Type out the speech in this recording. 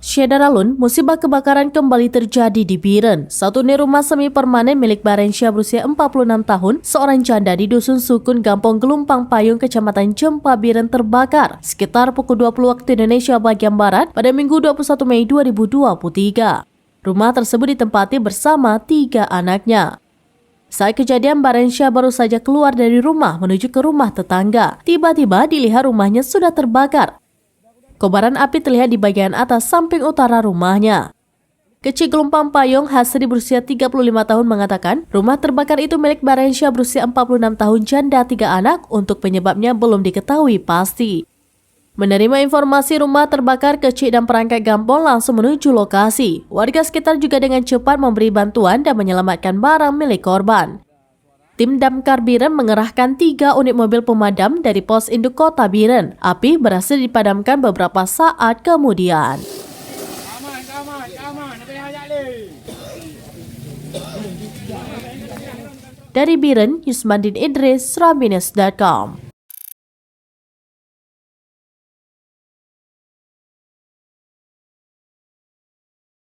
Syederalun, musibah kebakaran kembali terjadi di Biren. Satu unit rumah semi permanen milik Barensyah berusia 46 tahun, seorang janda di Dusun Sukun, Gampong Gelumpang Payung, Kecamatan Cempa, Biren terbakar sekitar pukul 20 waktu Indonesia bagian Barat pada Minggu 21 Mei 2023. Rumah tersebut ditempati bersama 3 anaknya. Saat kejadian, Barensyah baru saja keluar dari rumah menuju ke rumah tetangga. Tiba-tiba dilihat rumahnya sudah terbakar. Kobaran api terlihat di bagian atas samping utara rumahnya. Kecil Gelumpang Payung Hasri berusia 35 tahun mengatakan rumah terbakar itu milik Barensyah berusia 46 tahun, janda 3 anak. Untuk penyebabnya belum diketahui pasti. Menerima informasi rumah terbakar, Kecil dan perangkat Gampong langsung menuju lokasi. Warga sekitar juga dengan cepat memberi bantuan dan menyelamatkan barang milik korban. Tim Damkar Biren mengerahkan 3 unit mobil pemadam dari Pos Induk Kota Biren. Api berhasil dipadamkan beberapa saat kemudian. Dari Biren, Yusmandin Idris, Raminas.com.